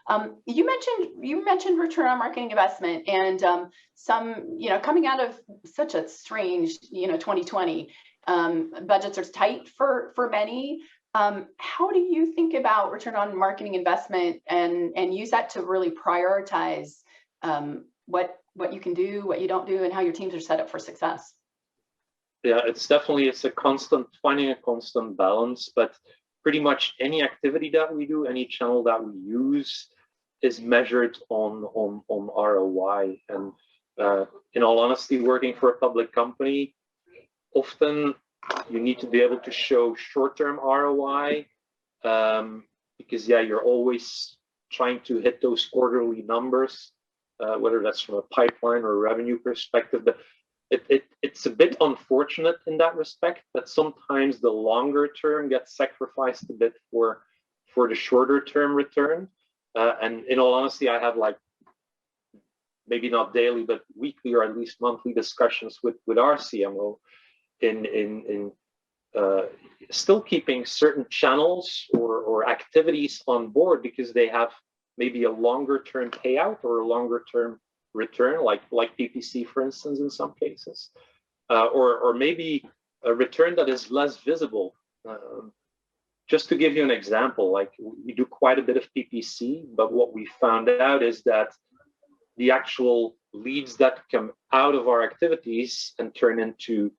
absolutely. You mentioned return on marketing investment, and some, coming out of such a strange, 2020, budgets are tight for many. How do you think about return on marketing investment and use that to really prioritize what you can do, what you don't do, and how your teams are set up for success? Yeah, it's finding a constant balance, but pretty much any activity that we do, any channel that we use is measured on ROI. And in all honesty, working for a public company, often you need to be able to show short-term ROI because, yeah, you're always trying to hit those quarterly numbers, whether that's from a pipeline or a revenue perspective. But it's a bit unfortunate in that respect that sometimes the longer term gets sacrificed a bit for the shorter term return. And in all honesty, I have maybe not daily, but weekly or at least monthly discussions with our CMO in still keeping certain channels or activities on board because they have maybe a longer term payout or a longer term return, like PPC, for instance, in some cases, or maybe a return that is less visible. Just to give you an example, we do quite a bit of PPC, but what we found out is that the actual leads that come out of our activities and turn into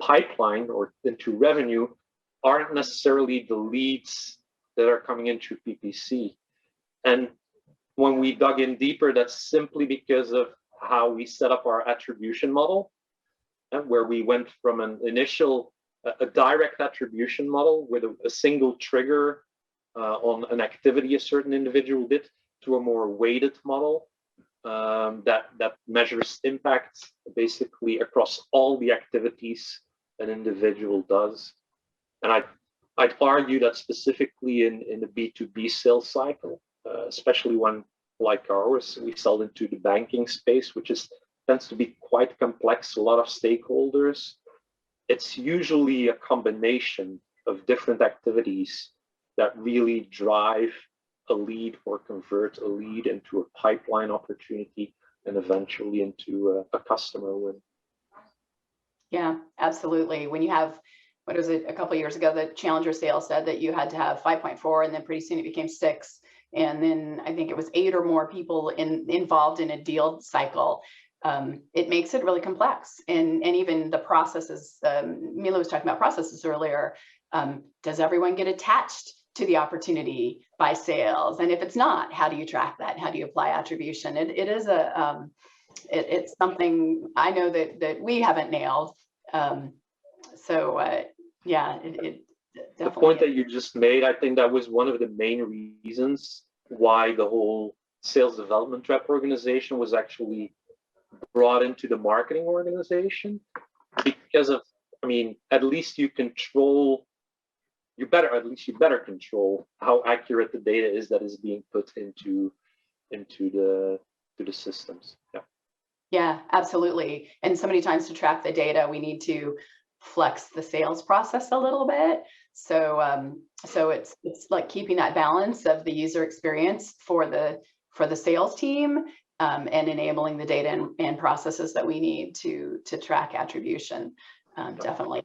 pipeline or into revenue aren't necessarily the leads that are coming into PPC. And when we dug in deeper, that's simply because of how we set up our attribution model, where we went from an initial a direct attribution model with a single trigger on an activity a certain individual did to a more weighted model that measures impact basically across all the activities an individual does. And I'd argue that specifically in the B2B sales cycle, especially when, like ours, we sell into the banking space, which tends to be quite complex, a lot of stakeholders. It's usually a combination of different activities that really drive a lead or convert a lead into a pipeline opportunity and eventually into a customer win. Yeah, absolutely. When you have, what was it, a couple of years ago, the Challenger sale said that you had to have 5.4, and then pretty soon it became 6. And then I think it was 8 or more people involved in a deal cycle. It makes it really complex. And even the processes, Mila was talking about processes earlier. Does everyone get attached to the opportunity by sales? And if it's not, how do you track that? How do you apply attribution? It's something I know that we haven't nailed. Yeah, the point that you just made, I think that was one of the main reasons why the whole sales development rep organization was actually brought into the marketing organization, because of, at least you better control how accurate the data is that is being put into the systems. Yeah, absolutely. And so many times to track the data, we need to flex the sales process a little bit. So it's like keeping that balance of the user experience for the sales team, and enabling the data and processes that we need to track attribution. Definitely.